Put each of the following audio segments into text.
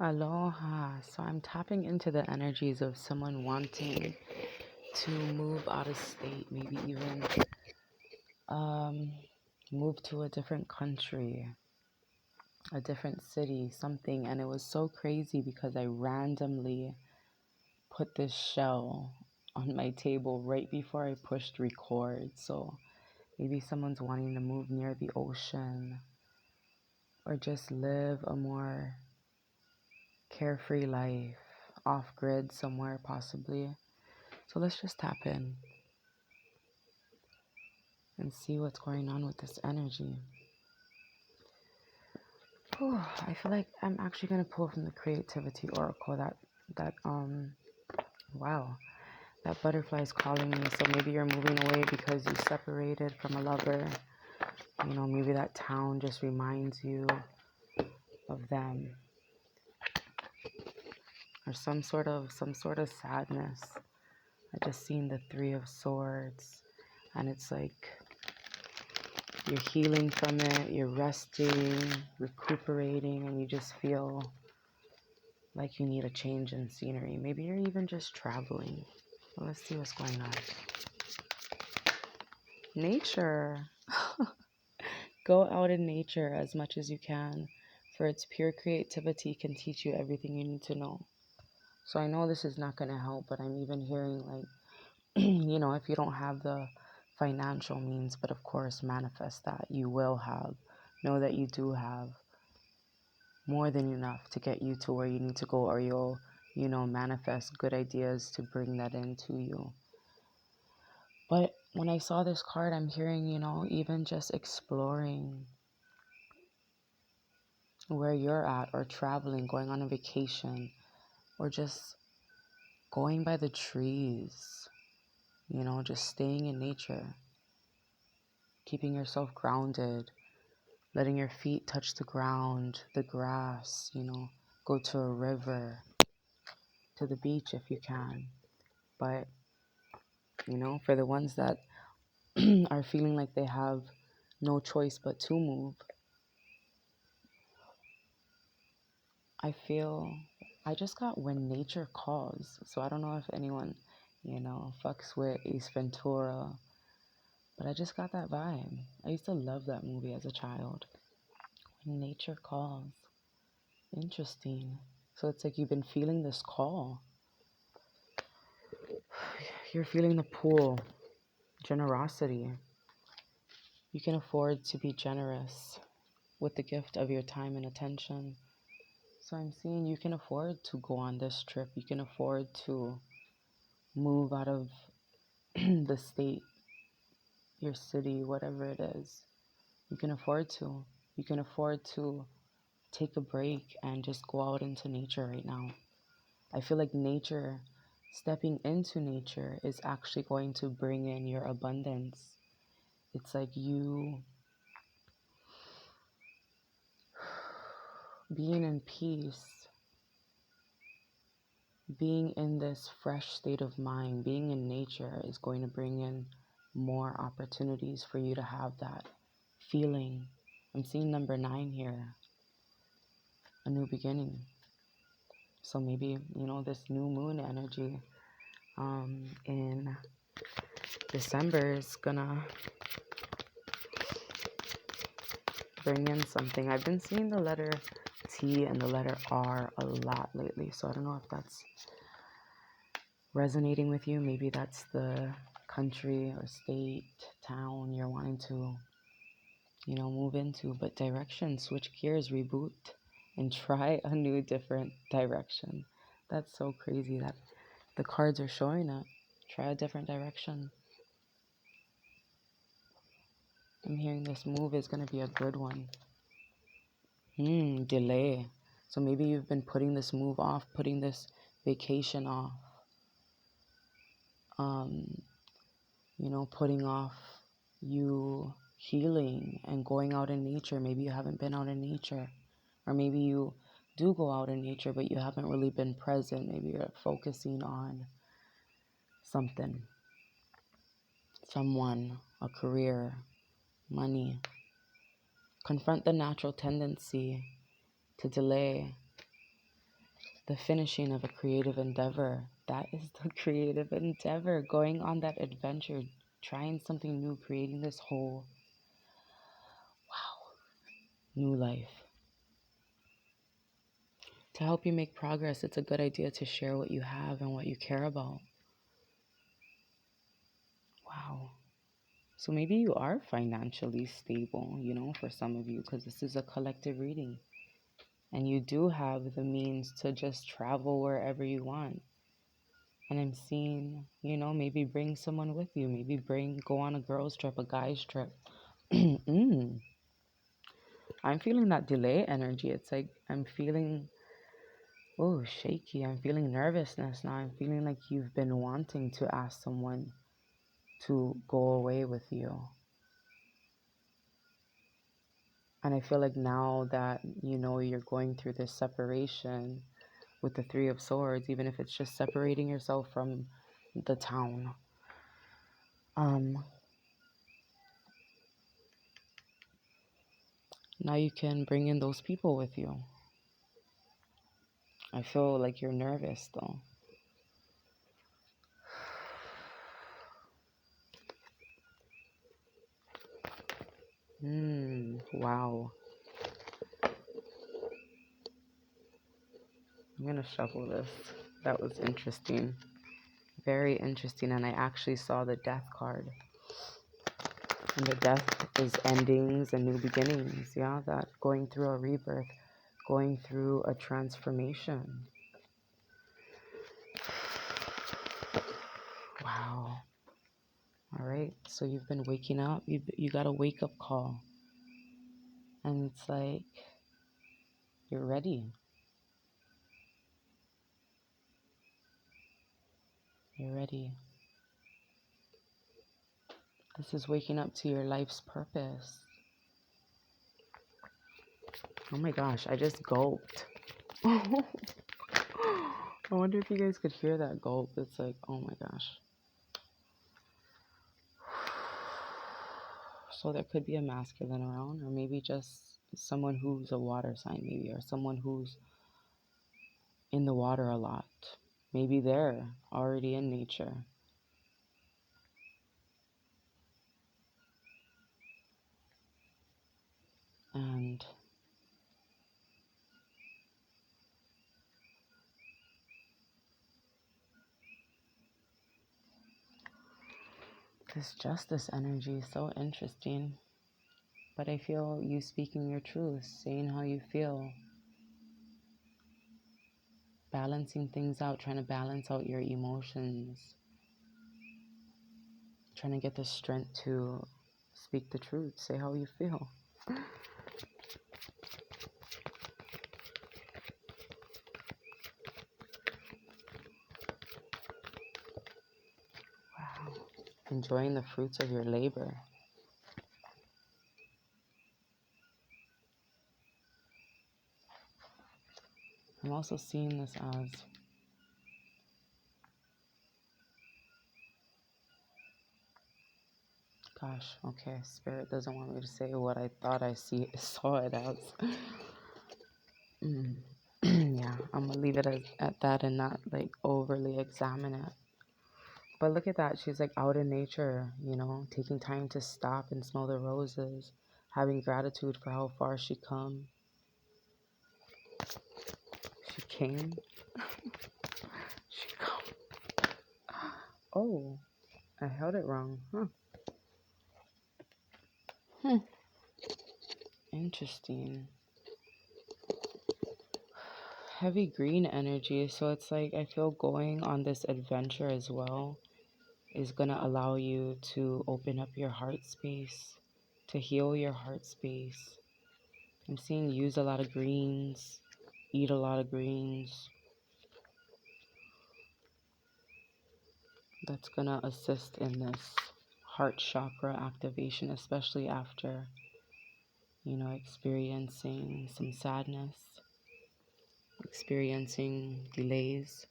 Aloha. So I'm tapping into the energies of someone wanting to move out of state, maybe even um, move to a different country, a different city, something. And it was so crazy because I randomly put this shell on my table right before I pushed record. So maybe someone's wanting to move near the ocean or just live a more carefree life, off grid somewhere possibly. So let's just tap in and see what's going on with this energy. Whew, I feel like I'm actually gonna pull from the creativity oracle wow, that butterfly is calling me. So maybe you're moving away because you separated from a lover. You know, maybe that town just reminds you of them, or some sort of sadness. I just seen the Three of Swords, and it's like you're healing from it, you're resting, recuperating, and you just feel like you need a change in scenery. Maybe you're even just traveling. Well, let's see what's going on. Nature. Go out in nature as much as you can, for its pure creativity can teach you everything you need to know. So I know this is not going to help, but I'm even hearing like, if you don't have the financial means, but of course manifest that. You will have. Know that you do have more than enough to get you to where you need to go, or you'll, manifest good ideas to bring that into you. But when I saw this card, I'm hearing, even just exploring where you're at, or traveling, going on a vacation, or just going by the trees, just staying in nature, keeping yourself grounded, letting your feet touch the ground, the grass, go to a river, to the beach if you can. But, for the ones that are feeling like they have no choice but to move, I just got When Nature Calls. So I don't know if anyone, fucks with Ace Ventura, but I just got that vibe. I used to love that movie as a child. When Nature Calls. Interesting. So it's like you've been feeling this call. You're feeling the pull. Generosity. You can afford to be generous with the gift of your time and attention. So I'm seeing you can afford to go on this trip. You can afford to move out of the state, your city, whatever it is. You can afford to. You can afford to take a break and just go out into nature right now. I feel like nature, stepping into nature, is actually going to bring in your abundance. It's like you being in peace, being in this fresh state of mind, being in nature is going to bring in more opportunities for you to have that feeling. I'm seeing number 9 here, a new beginning. So maybe, this new moon energy in December is gonna bring in something. I've been seeing the letter T and the letter R a lot lately, so I don't know if that's resonating with you. Maybe that's the country or state, town you're wanting to, move into. But direction, switch gears, reboot, and try a new, different direction. That's so crazy that the cards are showing it. Try a different direction. I'm hearing this move is going to be a good one. Delay. So maybe you've been putting this move off, putting this vacation off. Putting off you healing and going out in nature. Maybe you haven't been out in nature. Or maybe you do go out in nature, but you haven't really been present. Maybe you're focusing on something, someone, a career, money. Confront the natural tendency to delay the finishing of a creative endeavor. That is the creative endeavor. Going on that adventure, trying something new, creating this whole, new life. To help you make progress, it's a good idea to share what you have and what you care about. Wow. So maybe you are financially stable, for some of you, because this is a collective reading. And you do have the means to just travel wherever you want. And I'm seeing, maybe bring someone with you. Maybe go on a girl's trip, a guy's trip. I'm feeling that delay energy. It's like I'm feeling, shaky. I'm feeling nervousness now. I'm feeling like you've been wanting to ask someone to go away with you. And I feel like now that, you're going through this separation with the Three of Swords, even if it's just separating yourself from the town. Now you can bring in those people with you. I feel like you're nervous though. Wow. I'm gonna shuffle this. That was interesting. Very interesting. And I actually saw the Death card. And the Death is endings and new beginnings. Yeah, that going through a rebirth, going through a transformation. Wow. All right. So you've been waking up. You got a wake up call. And it's like, you're ready. You're ready. This is waking up to your life's purpose. Oh my gosh, I just gulped. I wonder if you guys could hear that gulp. It's like, oh my gosh. So there could be a masculine around, or maybe just someone who's a water sign, maybe, or someone who's in the water a lot. Maybe they're already in nature. And this justice energy is so interesting. But I feel you speaking your truth, saying how you feel, balancing things out, trying to balance out your emotions, trying to get the strength to speak the truth, say how you feel. Wow. Enjoying the fruits of your labor. I'm also seeing this as gosh, okay, Spirit doesn't want me to say what I thought I saw it as. Yeah, I'm gonna leave it at that and not like overly examine it. But look at that, she's like out in nature, taking time to stop and smell the roses, having gratitude for how far she came. She came. She come. Oh, I held it wrong, huh? Interesting. Heavy green energy, so it's like I feel going on this adventure as well is gonna allow you to open up your heart space, to heal your heart space. I'm seeing use a lot of greens, eat a lot of greens. That's gonna assist in this heart chakra activation, especially after, experiencing some sadness, experiencing delays.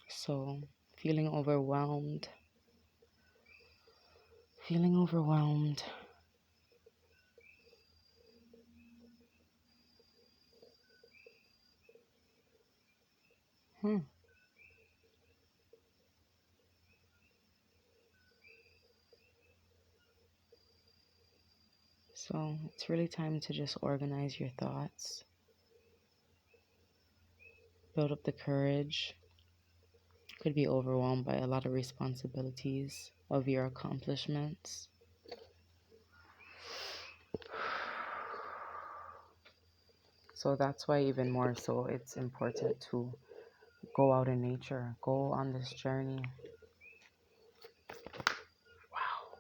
So, feeling overwhelmed, Feeling overwhelmed. So it's really time to just organize your thoughts, build up the courage. Could be overwhelmed by a lot of responsibilities of your accomplishments. So that's why even more so it's important to go out in nature, go on this journey. Wow.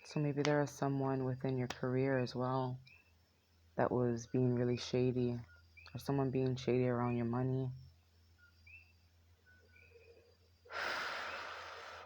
So maybe there is someone within your career as well that was being really shady, or someone being shady around your money.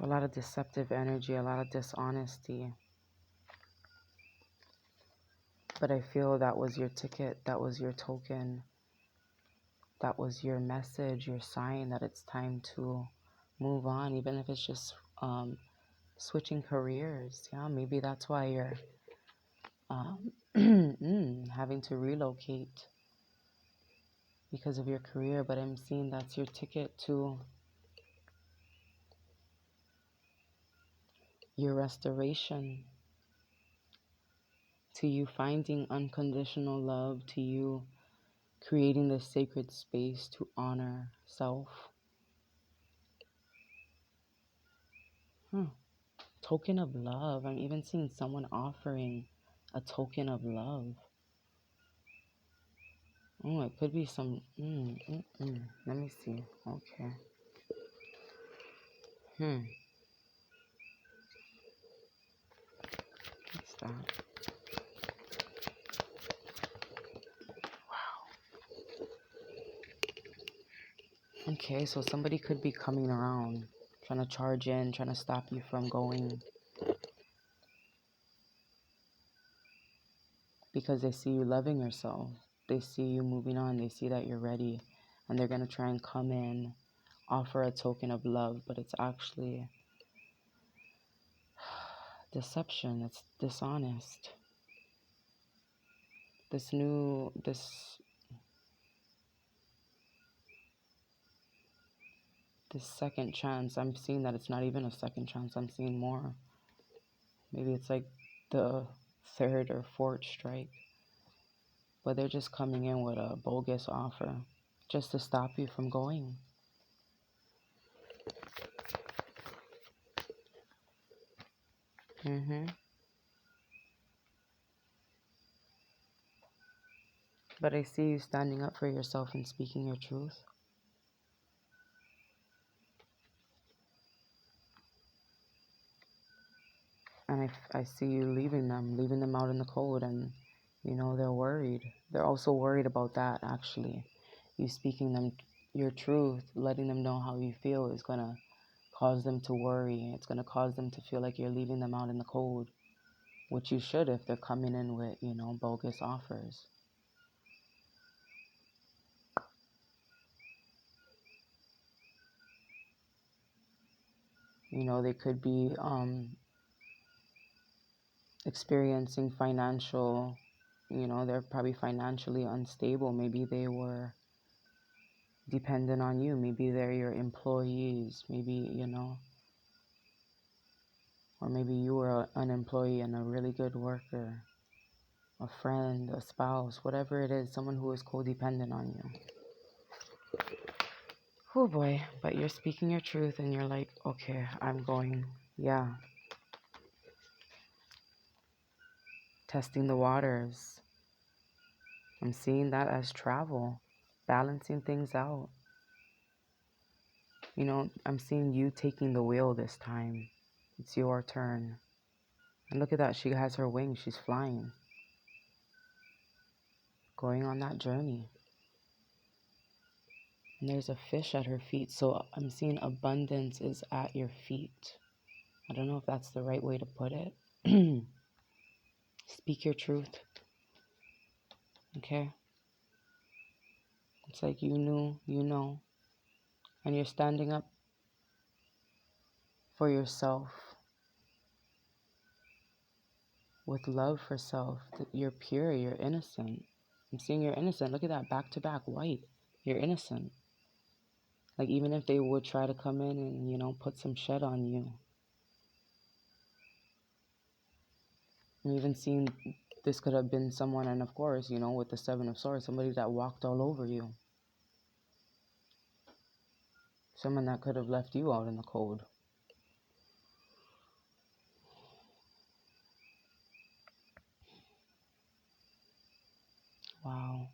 A lot of deceptive energy, a lot of dishonesty. But I feel that was your ticket, that was your token, that was your message, your sign that it's time to move on, even if it's just switching careers. Yeah, maybe that's why you're having to relocate because of your career. But I'm seeing that's your ticket to your restoration, to you finding unconditional love, to you creating this sacred space to honor self. Token of love. I'm even seeing someone offering a token of love. Oh, it could be some... Let me see. Okay. What's that? Okay, so somebody could be coming around, trying to charge in, trying to stop you from going. Because they see you loving yourself. They see you moving on. They see that you're ready. And they're going to try and come in, offer a token of love, but it's actually deception. It's dishonest. This second chance, I'm seeing that it's not even a second chance. I'm seeing more. Maybe it's like the third or fourth strike. But they're just coming in with a bogus offer just to stop you from going. But I see you standing up for yourself and speaking your truth. And I see you leaving them out in the cold, and they're worried. They're also worried about that, actually. You speaking them your truth, letting them know how you feel is going to cause them to worry. It's going to cause them to feel like you're leaving them out in the cold, which you should if they're coming in with, bogus offers. They could be experiencing financial, they're probably financially unstable. Maybe they were dependent on you. Maybe they're your employees. Maybe, or maybe you were an employee and a really good worker, a friend, a spouse, whatever it is, someone who is codependent on you. Oh boy, but you're speaking your truth and you're like, okay, I'm going, yeah. Testing the waters. I'm seeing that as travel, balancing things out. I'm seeing you taking the wheel this time. It's your turn. And look at that, she has her wings, she's flying. Going on that journey. And there's a fish at her feet, so I'm seeing abundance is at your feet. I don't know if that's the right way to put it. Speak your truth. Okay? It's like you knew, and you're standing up for yourself, with love for self, that you're pure, you're innocent. I'm seeing you're innocent. Look at that, back to back, white. You're innocent. Like, even if they would try to come in and, put some shit on you. I'm even seeing this could have been someone, and of course, with the Seven of Swords, somebody that walked all over you. Someone that could have left you out in the cold. Wow.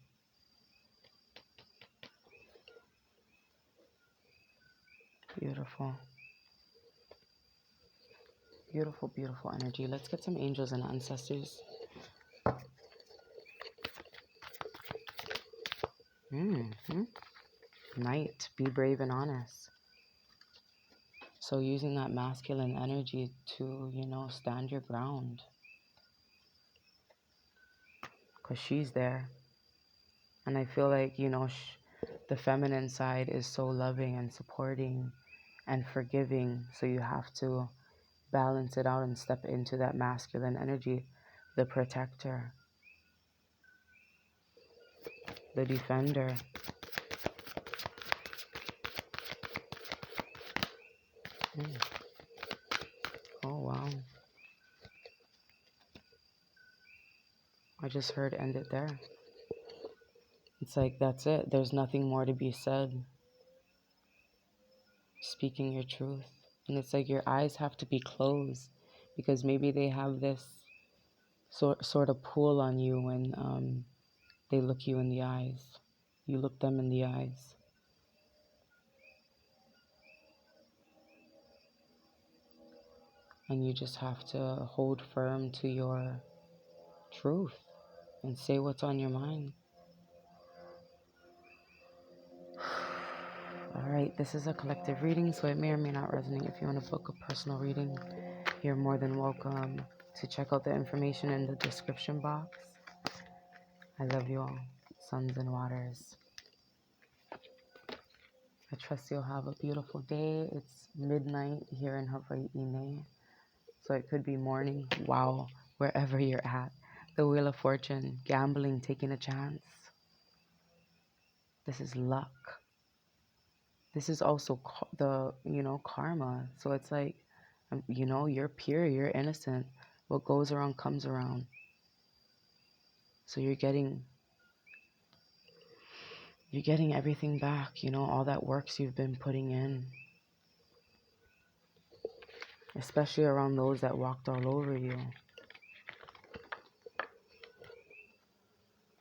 Beautiful. Beautiful, beautiful energy. Let's get some angels and ancestors. Knight, be brave and honest. So using that masculine energy to, stand your ground. Because she's there. And I feel like, the feminine side is so loving and supporting and forgiving. So you have to balance it out and step into that masculine energy, the protector, the defender. Oh, wow. I just heard end it there. It's like, that's it. There's nothing more to be said. Speaking your truth. And it's like your eyes have to be closed because maybe they have this sort of pull on you when they look you in the eyes. You look them in the eyes. And you just have to hold firm to your truth and say what's on your mind. Alright, this is a collective reading, so it may or may not resonate. If you want to book a personal reading, you're more than welcome to check out the information in the description box. I love you all, suns and waters. I trust you'll have a beautiful day. It's midnight here in Hawaii, so it could be morning. Wow, wherever you're at. The Wheel of Fortune, gambling, taking a chance. This is luck. This is also the, karma. So it's like, you're pure, you're innocent. What goes around comes around. So you're getting everything back, all that works you've been putting in. Especially around those that walked all over you.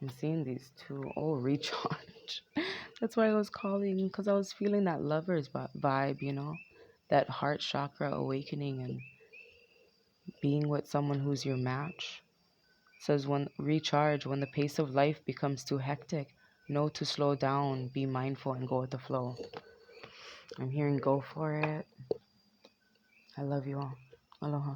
I'm seeing these two. Oh, recharge. That's why I was calling, because I was feeling that lover's vibe, that heart chakra awakening and being with someone who's your match. It says when the pace of life becomes too hectic, know to slow down, be mindful, and go with the flow. I'm hearing go for it. I love you all. Aloha.